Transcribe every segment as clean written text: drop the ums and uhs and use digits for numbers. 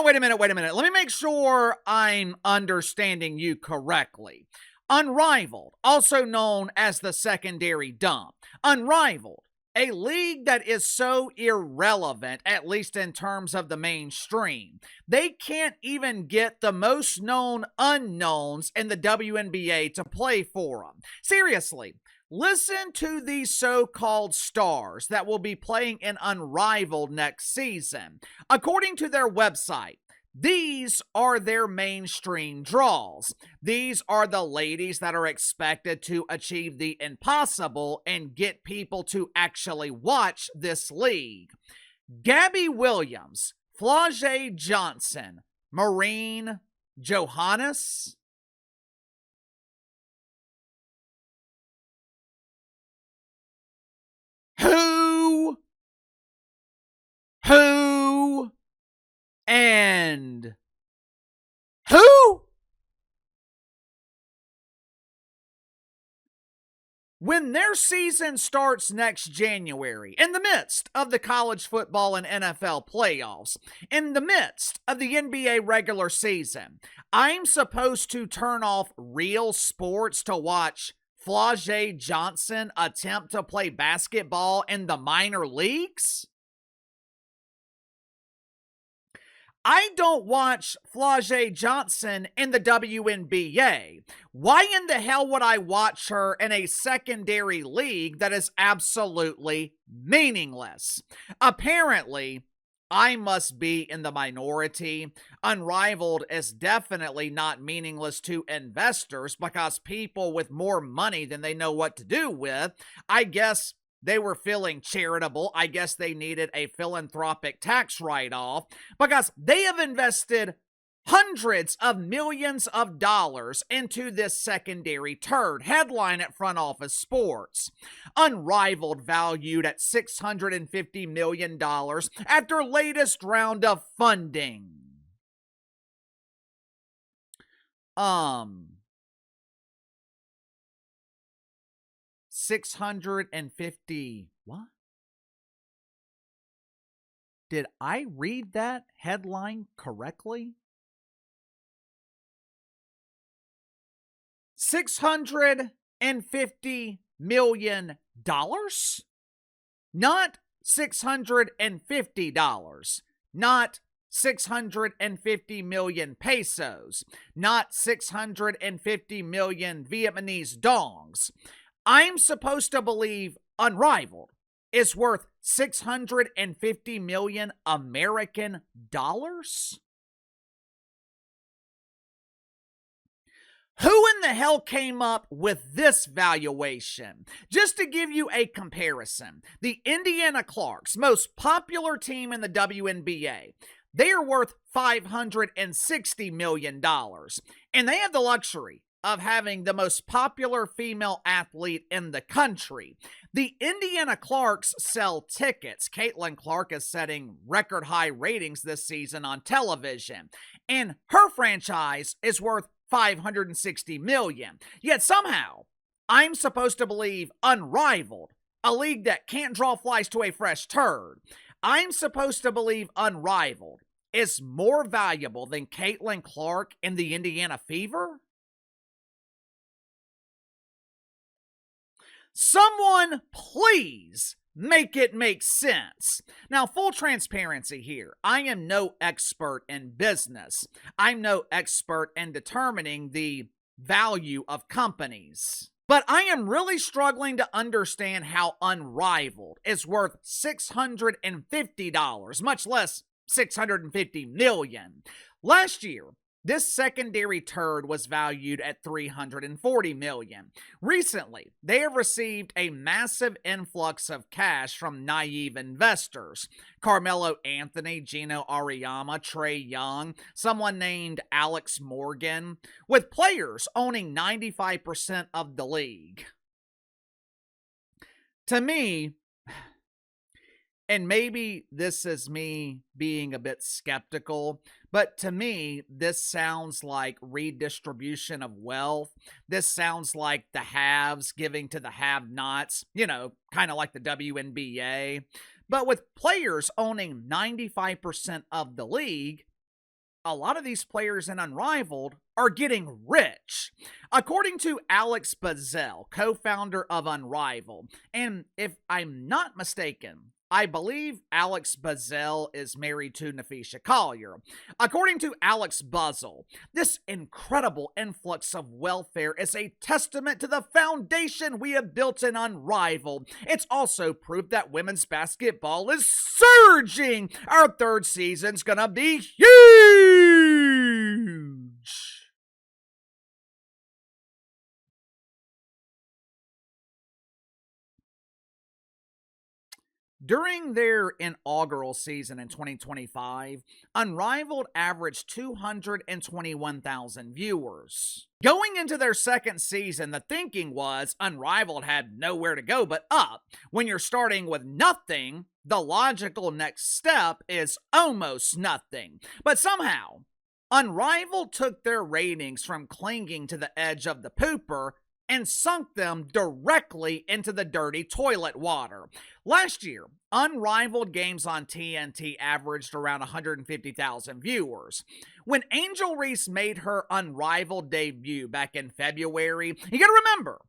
Let me make sure I'm understanding you correctly. Unrivaled, also known as the secondary dump. Unrivaled, a league that is so irrelevant, at least in terms of the mainstream. They can't even get the most known unknowns in the WNBA to play for them. Seriously, listen to these so-called stars that will be playing in Unrivaled next season. According to their website, these are their mainstream draws. These are the ladies that are expected to achieve the impossible and get people to actually watch this league. Gabby Williams, Flau'jae Johnson, Maureen Johannes, who, and who? When their season starts next January, in the midst of the college football and NFL playoffs, in the midst of the NBA regular season, I'm supposed to turn off real sports to watch Flau'jae Johnson attempt to play basketball in the minor leagues? I don't watch Flau'jae Johnson in the WNBA. Why in the hell would I watch her in a secondary league that is absolutely meaningless? Apparently, I must be in the minority. Unrivaled is definitely not meaningless to investors because people with more money than they know what to do with, I guess they were feeling charitable. I guess they needed a philanthropic tax write-off because they have invested hundreds of millions of dollars into this secondary turd. Headline at Front Office Sports. Unrivaled valued at $650 million after latest round of funding. 650 what? Did I read that headline correctly? $650 million? Not $650. Not 650 million pesos. Not 650 million Vietnamese dongs. I'm supposed to believe Unrivaled is worth 650 million American dollars? Who in the hell came up with this valuation? Just to give you a comparison, the Indiana Clarks, most popular team in the WNBA, they are worth $560 million, and they have the luxury of having the most popular female athlete in the country. The Indiana Clarks sell tickets. Caitlin Clark is setting record high ratings this season on television, and her franchise is worth $560 million. Yet somehow, I'm supposed to believe Unrivaled, a league that can't draw flies to a fresh turd, I'm supposed to believe Unrivaled is more valuable than Caitlin Clark and the Indiana Fever? Someone please make it make sense. Now, full transparency here. I am no expert in business. I'm no expert in determining the value of companies. But I am really struggling to understand how Unrivaled is worth $650, much less $650 million. Last year, this secondary turd was valued at $340 million. Recently, they have received a massive influx of cash from naive investors. Carmelo Anthony, Gino Auriemma, Trae Young, someone named Alex Morgan, with players owning 95% of the league. To me, and maybe this is me being a bit skeptical, but to me, this sounds like redistribution of wealth. This sounds like the haves giving to the have-nots, kind of like the WNBA. But with players owning 95% of the league, a lot of these players in Unrivaled are getting rich. According to Alex Bazell, co-founder of Unrivaled, and if I'm not mistaken, I believe Alex Bazell is married to Nafisha Collier. According to Alex Buzzell, this incredible influx of welfare is a testament to the foundation we have built in Unrivaled. It's also proof that women's basketball is surging. Our third season's gonna be huge. During their inaugural season in 2025, Unrivaled averaged 221,000 viewers. Going into their second season, the thinking was Unrivaled had nowhere to go but up. When you're starting with nothing, the logical next step is almost nothing. But somehow, Unrivaled took their ratings from clinging to the edge of the pooper and sunk them directly into the dirty toilet water. Last year, Unrivaled games on TNT averaged around 150,000 viewers. When Angel Reese made her Unrivaled debut back in February, you gotta remember,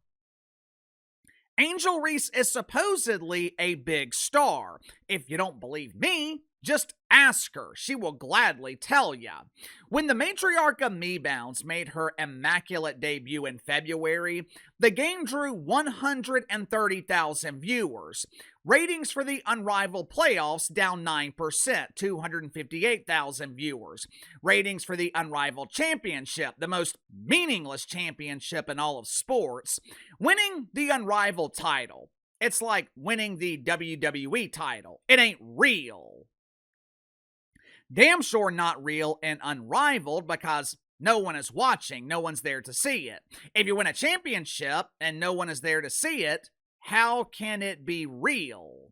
Angel Reese is supposedly a big star. If you don't believe me, just ask her. She will gladly tell ya. When the matriarch of Me-Bounds made her immaculate debut in February, the game drew 130,000 viewers. Ratings for the Unrivaled playoffs down 9%, 258,000 viewers. Ratings for the Unrivaled championship, the most meaningless championship in all of sports, winning the Unrivaled title. It's like winning the WWE title. It ain't real. Damn sure not real and Unrivaled because no one is watching, no one's there to see it. If you win a championship and no one is there to see it, how can it be real?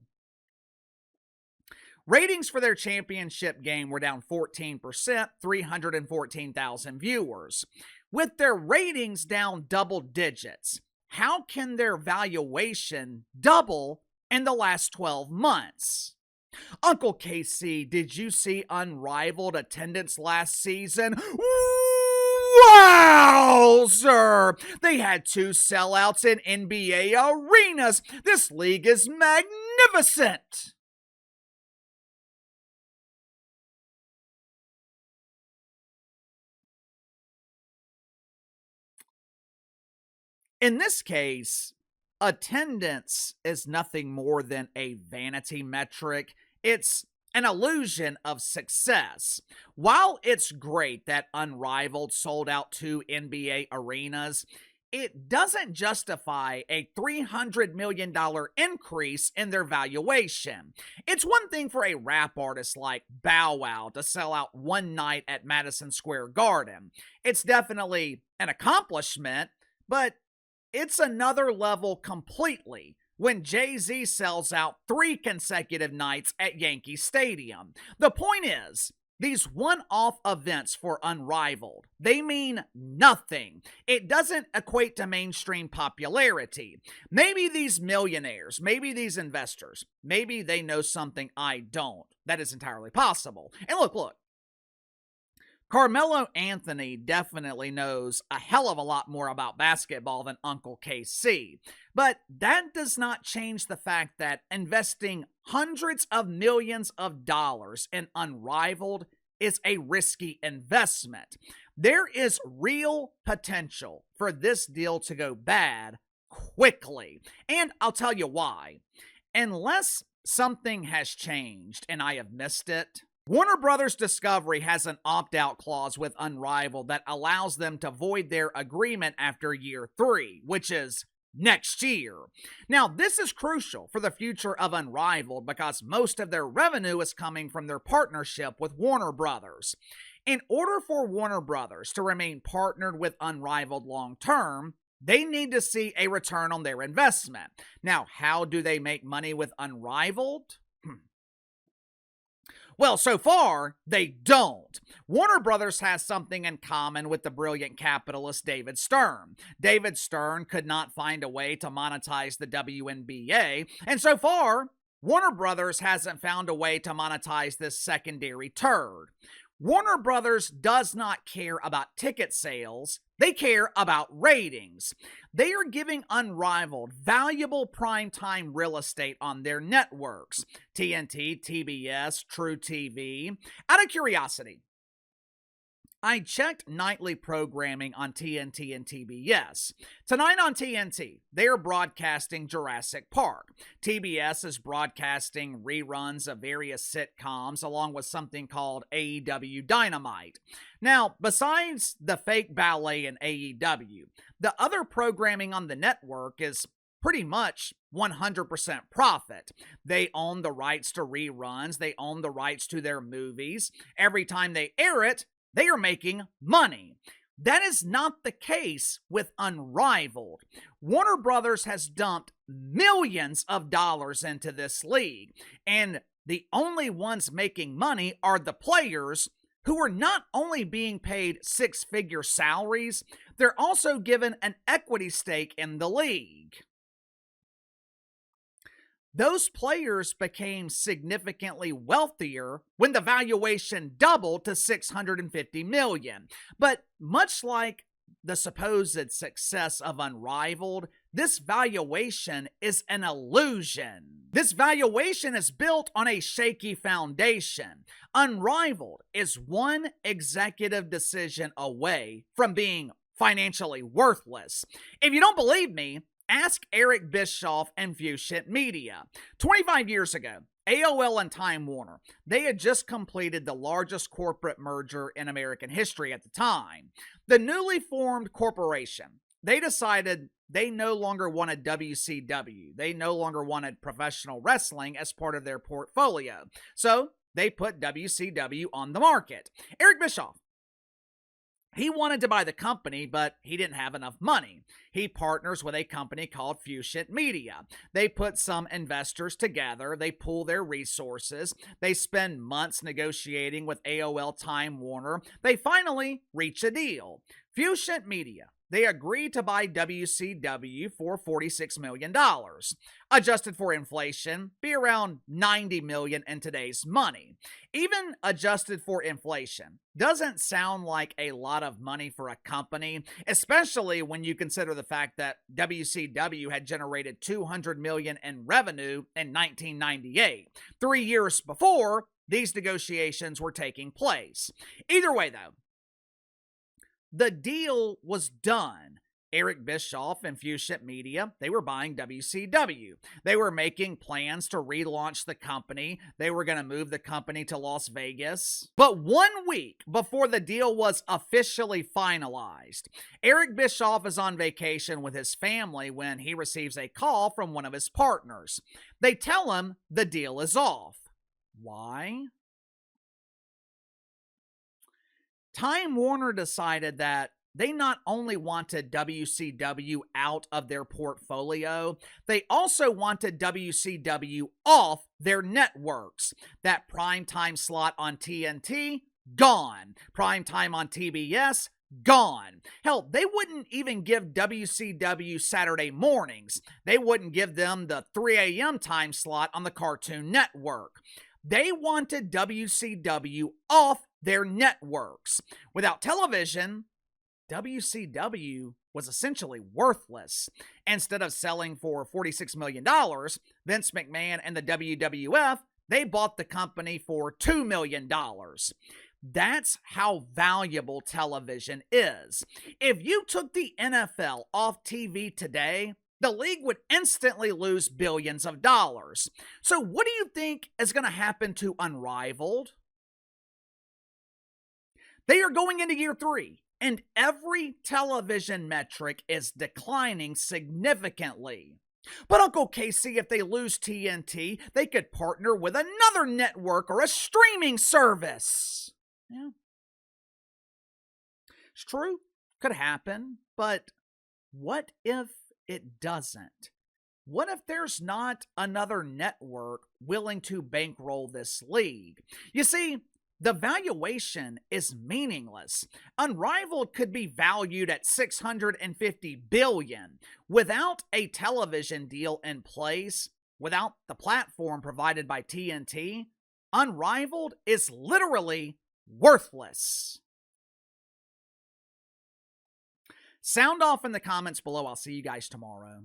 Ratings for their championship game were down 14%, 314,000 viewers. With their ratings down double digits, how can their valuation double in the last 12 months? Uncle KC, did you see Unrivaled attendance last season? Wow, sir! They had 2 sellouts in NBA arenas. This league is magnificent! In this case, attendance is nothing more than a vanity metric. It's an illusion of success. While it's great that Unrivaled sold out 2 NBA arenas, it doesn't justify a $300 million increase in their valuation. It's one thing for a rap artist like Bow Wow to sell out one night at Madison Square Garden. It's definitely an accomplishment, but it's another level completely when Jay-Z sells out 3 consecutive nights at Yankee Stadium. The point is, these one-off events for Unrivaled, they mean nothing. It doesn't equate to mainstream popularity. Maybe these millionaires, maybe these investors, maybe they know something I don't. That is entirely possible. And look, Carmelo Anthony definitely knows a hell of a lot more about basketball than Uncle KC. But that does not change the fact that investing hundreds of millions of dollars in Unrivaled is a risky investment. There is real potential for this deal to go bad quickly. And I'll tell you why. Unless something has changed and I have missed it, Warner Brothers Discovery has an opt-out clause with Unrivaled that allows them to void their agreement after year 3, which is next year. Now, this is crucial for the future of Unrivaled because most of their revenue is coming from their partnership with Warner Brothers. In order for Warner Brothers to remain partnered with Unrivaled long-term, they need to see a return on their investment. Now, how do they make money with Unrivaled? Well, so far, they don't. Warner Brothers has something in common with the brilliant capitalist David Stern. David Stern could not find a way to monetize the WNBA, and so far, Warner Brothers hasn't found a way to monetize this secondary turd. Warner Brothers does not care about ticket sales, they care about ratings. They are giving Unrivaled valuable primetime real estate on their networks, TNT, TBS, True TV. Out of curiosity, I checked nightly programming on TNT and TBS. Tonight on TNT, they are broadcasting Jurassic Park. TBS is broadcasting reruns of various sitcoms along with something called AEW Dynamite. Now, besides the fake ballet in AEW, the other programming on the network is pretty much 100% profit. They own the rights to reruns, they own the rights to their movies. Every time they air it, they are making money. That is not the case with Unrivaled. Warner Brothers has dumped millions of dollars into this league, and the only ones making money are the players, who are not only being paid six-figure salaries, they're also given an equity stake in the league. Those players became significantly wealthier when the valuation doubled to $650 million. But much like the supposed success of Unrivaled, this valuation is an illusion. This valuation is built on a shaky foundation. Unrivaled is one executive decision away from being financially worthless. If you don't believe me, ask Eric Bischoff and Viewship Media. 25 years ago, AOL and Time Warner, they had just completed the largest corporate merger in American history at the time. The newly formed corporation, they decided they no longer wanted WCW. They no longer wanted professional wrestling as part of their portfolio. So they put WCW on the market. Eric Bischoff, he wanted to buy the company, but he didn't have enough money. He partners with a company called Viewship Media. They put some investors together. They pool their resources. They spend months negotiating with AOL Time Warner. They finally reach a deal. Viewship Media, they agreed to buy WCW for $46 million. Adjusted for inflation, be around $90 million in today's money. Even adjusted for inflation doesn't sound like a lot of money for a company, especially when you consider the fact that WCW had generated $200 million in revenue in 1998, 3 years before these negotiations were taking place. Either way, though, the deal was done. Eric Bischoff and Viewship Media, they were buying WCW. They were making plans to relaunch the company. They were going to move the company to Las Vegas. But 1 week before the deal was officially finalized, Eric Bischoff is on vacation with his family when he receives a call from one of his partners. They tell him the deal is off. Why? Time Warner decided that they not only wanted WCW out of their portfolio, they also wanted WCW off their networks. That primetime slot on TNT, gone. Primetime on TBS, gone. Hell, they wouldn't even give WCW Saturday mornings. They wouldn't give them the 3 a.m. time slot on the Cartoon Network. They wanted WCW off their networks. Without television, WCW was essentially worthless. Instead of selling for $46 million, Vince McMahon and the WWF, they bought the company for $2 million. That's how valuable television is. If you took the NFL off TV today, the league would instantly lose billions of dollars. So what do you think is going to happen to Unrivaled? They are going into year 3, and every television metric is declining significantly. But Uncle Casey, if they lose TNT, they could partner with another network or a streaming service. Yeah. It's true. Could happen. But what if it doesn't? What if there's not another network willing to bankroll this league? You see, the valuation is meaningless. Unrivaled could be valued at $650 billion. Without a television deal in place, without the platform provided by TNT, Unrivaled is literally worthless. Sound off in the comments below. I'll see you guys tomorrow.